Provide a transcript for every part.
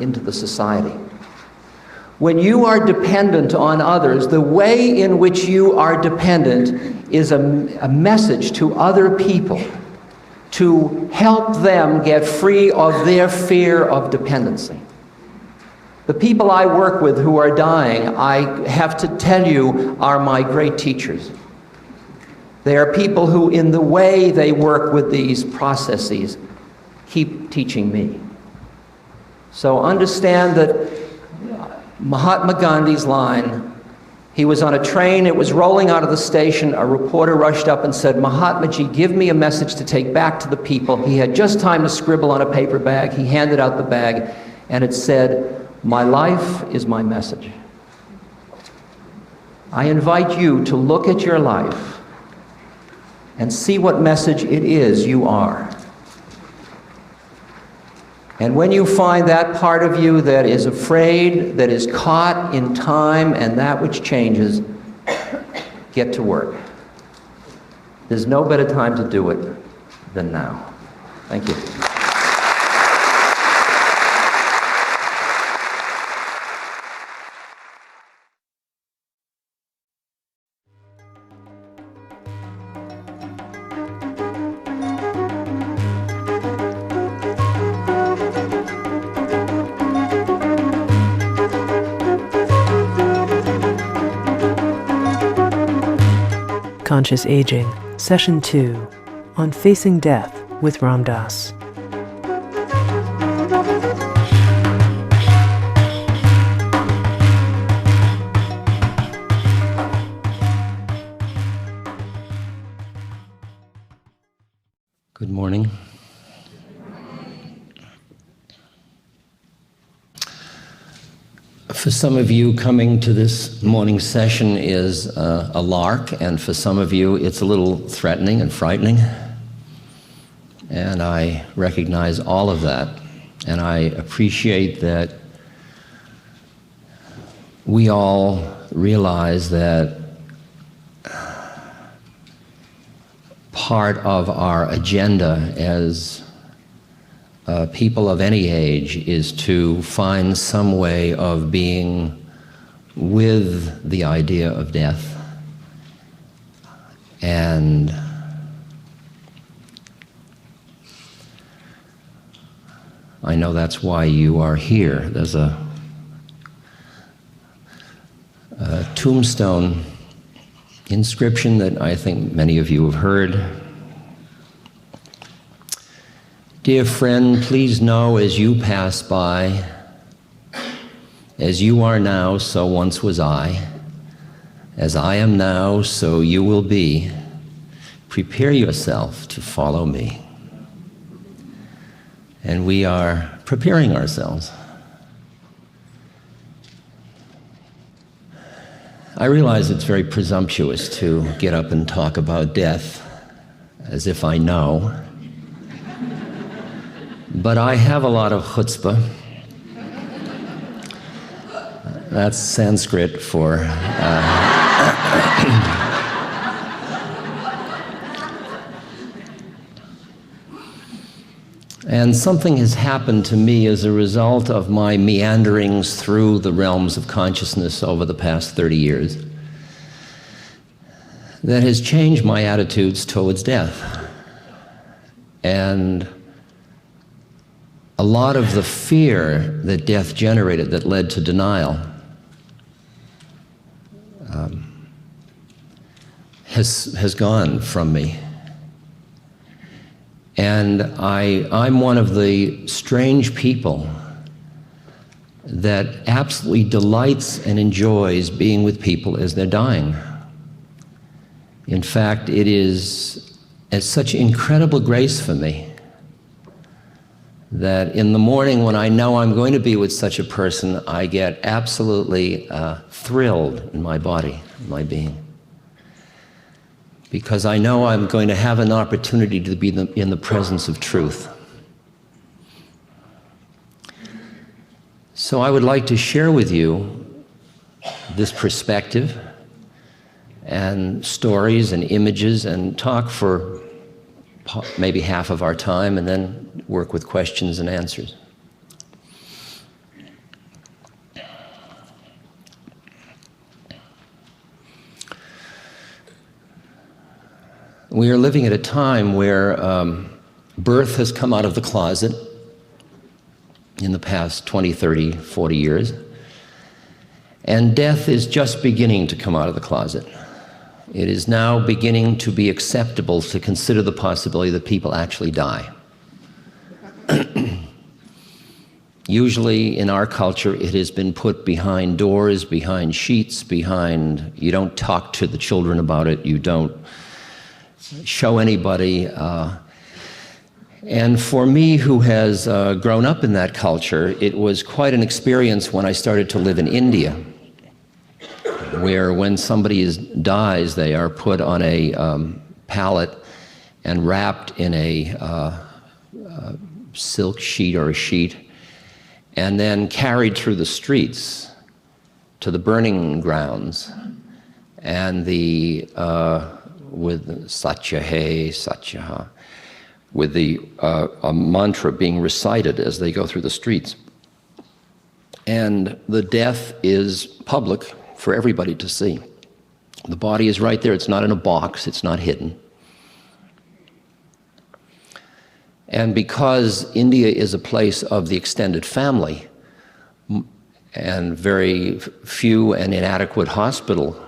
into the society. When you are dependent on others, the way in which you are dependent is a message to other people to help them get free of their fear of dependency. The people I work with who are dying, I have to tell you, are my great teachers. They are people who, in the way they work with these processes, keep teaching me. So understand that Mahatma Gandhi's line, he was on a train, it was rolling out of the station, a reporter rushed up and said, "Mahatmaji, give me a message to take back to the people." He had just time to scribble on a paper bag. He handed out the bag, and it said, "My life is my message." I invite you to look at your life and see what message it is you are. And when you find that part of you that is afraid, that is caught in time and that which changes, get to work. There's no better time to do it than now. Thank you. Conscious Aging, Session 2, on Facing Death with Ram Dass. Good morning. For some of you, coming to this morning session is a lark, and for some of you, it's a little threatening and frightening. And I recognize all of that, and I appreciate that we all realize that part of our agenda as people of any age is to find some way of being with the idea of death. And I know that's why you are here. There's a tombstone inscription that I think many of you have heard. Dear friend, please know as you pass by, as you are now, so once was I. As I am now, so you will be. Prepare yourself to follow me. And we are preparing ourselves. I realize it's very presumptuous to get up and talk about death as if I know. But I have a lot of chutzpah. That's Sanskrit for... And something has happened to me as a result of my meanderings through the realms of consciousness over the past 30 years that has changed my attitudes towards death. And a lot of the fear that death generated that led to denial has gone from me. And I'm one of the strange people that absolutely delights and enjoys being with people as they're dying. In fact, it is such incredible grace for me that in the morning when I know I'm going to be with such a person, I get absolutely thrilled in my body, in my being. Because I know I'm going to have an opportunity to be in the presence of truth. So I would like to share with you this perspective and stories and images and talk for maybe half of our time and then work with questions and answers. We are living at a time where birth has come out of the closet in the past 20, 30, 40 years, and death is just beginning to come out of the closet. It is now beginning to be acceptable to consider the possibility that people actually die. Usually in our culture, it has been put behind doors, behind sheets, you don't talk to the children about it, you don't show anybody. And for me, who has grown up in that culture, it was quite an experience when I started to live in India, where when somebody dies, they are put on a pallet and wrapped in a silk sheet or a sheet, and then carried through the streets to the burning grounds, and with Satya Hai, Satya Ha, with a mantra being recited as they go through the streets. And the death is public for everybody to see. The body is right there, it's not in a box, it's not hidden. And because India is a place of the extended family and very few and inadequate hospitals,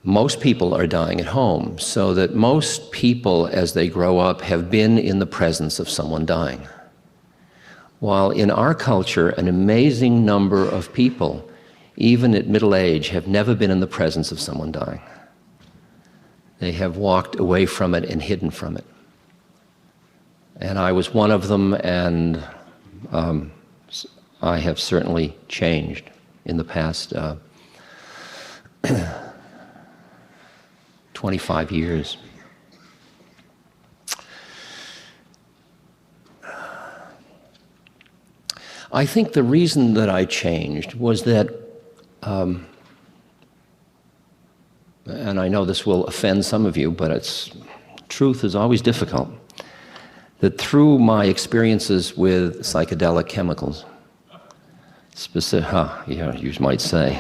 most people are dying at home, so that most people, as they grow up, have been in the presence of someone dying. While in our culture, an amazing number of people, even at middle age, have never been in the presence of someone dying. They have walked away from it and hidden from it. And I was one of them, and I have certainly changed in the past 25 years. I think the reason that I changed was that, and I know this will offend some of you, but truth is always difficult, that through my experiences with psychedelic chemicals, you might say,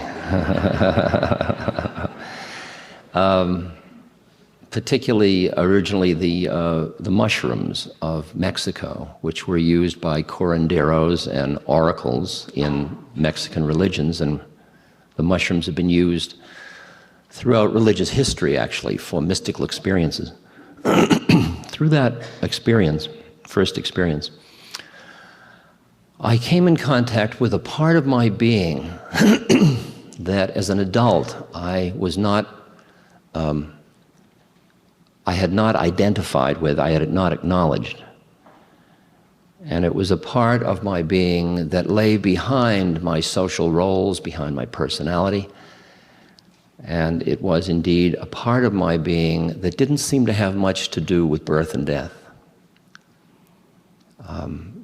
particularly originally the mushrooms of Mexico, which were used by curanderos and oracles in Mexican religions, and the mushrooms have been used throughout religious history, actually, for mystical experiences. Through that first experience, I came in contact with a part of my being that as an adult I had not identified with, I had not acknowledged. And it was a part of my being that lay behind my social roles, behind my personality. And it was indeed a part of my being that didn't seem to have much to do with birth and death.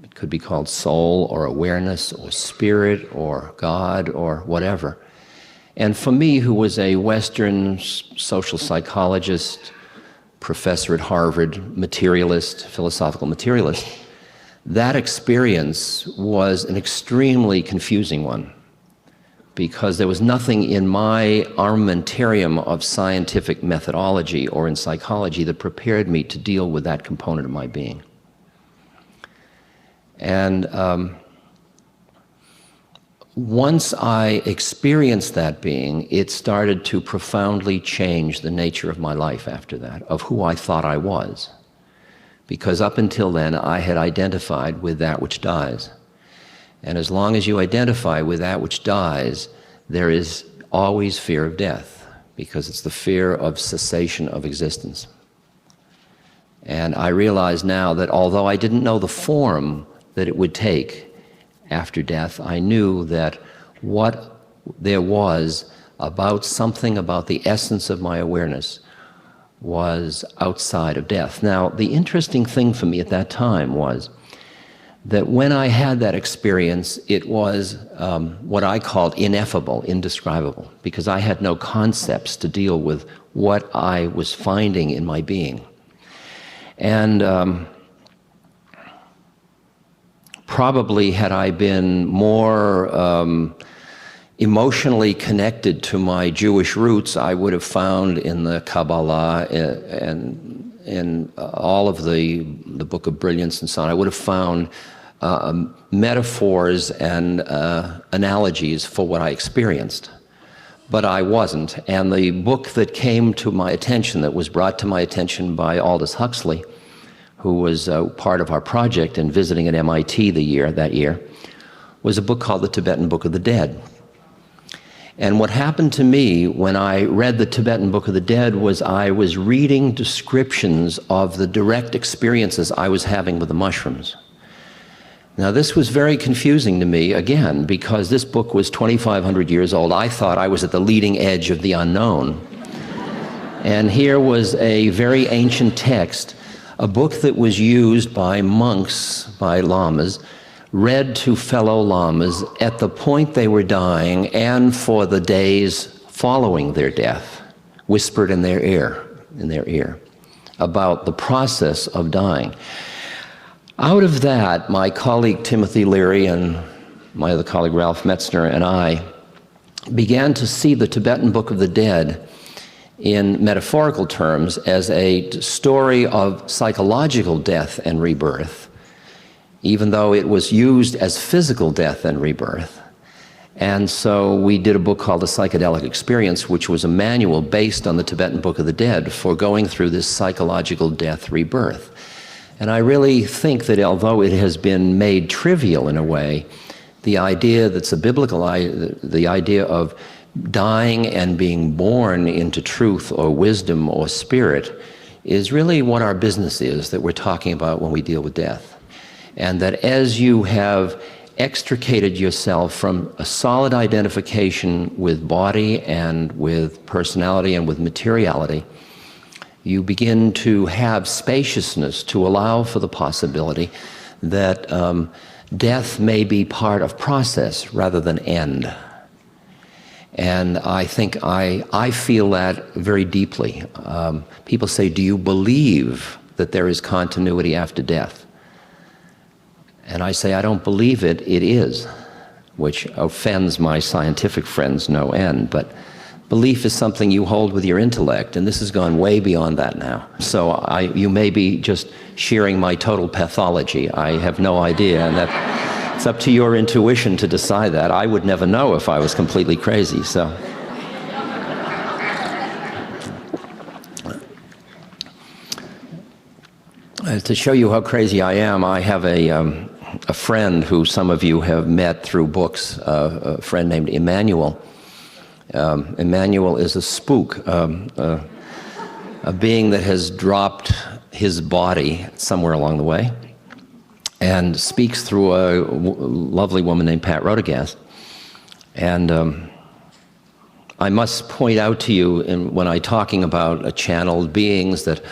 It could be called soul or awareness or spirit or God or whatever. And for me, who was a Western social psychologist, professor at Harvard, materialist, philosophical materialist, that experience was an extremely confusing one, because there was nothing in my armamentarium of scientific methodology or in psychology that prepared me to deal with that component of my being. And once I experienced that being, it started to profoundly change the nature of my life after that, of who I thought I was. Because up until then, I had identified with that which dies. And as long as you identify with that which dies, there is always fear of death, because it's the fear of cessation of existence. And I realize now that although I didn't know the form that it would take after death, I knew that what there was about something about the essence of my awareness was outside of death. Now, the interesting thing for me at that time was that when I had that experience, it was what I called ineffable, indescribable, because I had no concepts to deal with what I was finding in my being. And probably had I been more emotionally connected to my Jewish roots, I would have found in the Kabbalah and in all of the Book of Brilliance and so on, I would have found metaphors and analogies for what I experienced. But I wasn't. And the book that came to my attention, that was brought to my attention by Aldous Huxley, who was part of our project and visiting at MIT that year, was a book called The Tibetan Book of the Dead. And what happened to me when I read the Tibetan Book of the Dead was I was reading descriptions of the direct experiences I was having with the mushrooms. Now, this was very confusing to me, again, because this book was 2,500 years old. I thought I was at the leading edge of the unknown. And here was a very ancient text, a book that was used by monks, by lamas, read to fellow lamas at the point they were dying and for the days following their death, whispered in their ear, about the process of dying. Out of that, my colleague Timothy Leary and my other colleague Ralph Metzner and I began to see the Tibetan Book of the Dead in metaphorical terms as a story of psychological death and rebirth, even though it was used as physical death and rebirth. And so we did a book called The Psychedelic Experience, which was a manual based on the Tibetan Book of the Dead for going through this psychological death rebirth. And I really think that although it has been made trivial in a way, the idea that's a biblical the idea of dying and being born into truth or wisdom or spirit is really what our business is that we're talking about when we deal with death. And that as you have extricated yourself from a solid identification with body and with personality and with materiality, you begin to have spaciousness to allow for the possibility that death may be part of process rather than end. And I think I feel that very deeply. People say, do you believe that there is continuity after death? And I say, I don't believe it, it is, which offends my scientific friends no end. But belief is something you hold with your intellect, and this has gone way beyond that now. So you may be just sharing my total pathology. I have no idea, and that it's up to your intuition to decide that. I would never know if I was completely crazy, so. To show you how crazy I am, I have a friend who some of you have met through books, a friend named Emmanuel. Emmanuel is a spook, a being that has dropped his body somewhere along the way and speaks through a lovely woman named Pat Rodegast. And I must point out to you when I'm talking about channeled beings that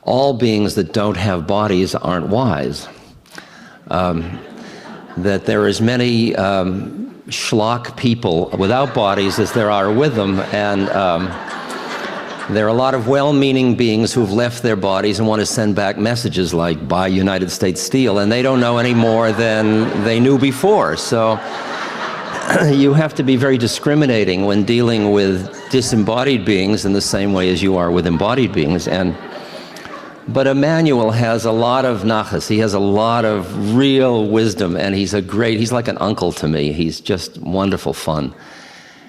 all beings that don't have bodies aren't wise. That there are as many schlock people without bodies as there are with them, and there are a lot of well-meaning beings who've left their bodies and want to send back messages like, buy United States Steel, and they don't know any more than they knew before. So you have to be very discriminating when dealing with disembodied beings in the same way as you are with embodied beings. But Emmanuel has a lot of nachas. He has a lot of real wisdom, and he's like an uncle to me. He's just wonderful fun.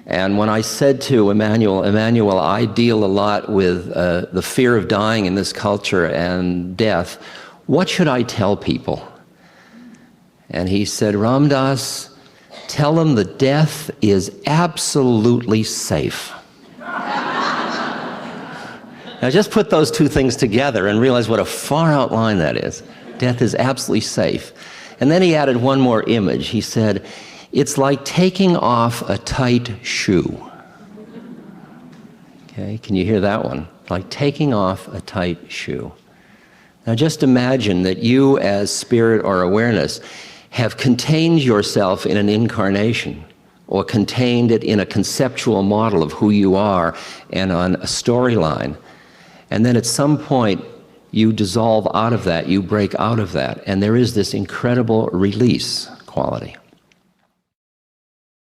And when I said to Emmanuel, I deal a lot with the fear of dying in this culture and death. What should I tell people? And he said, Ram Dass, tell them that death is absolutely safe. Now just put those two things together and realize what a far out line that is. Death is absolutely safe. And then he added one more image. He said, it's like taking off a tight shoe. Okay, can you hear that one? Like taking off a tight shoe. Now just imagine that you as spirit or awareness have contained yourself in an incarnation, or contained it in a conceptual model of who you are and on a storyline. And then at some point, you dissolve out of that, you break out of that, and there is this incredible release quality.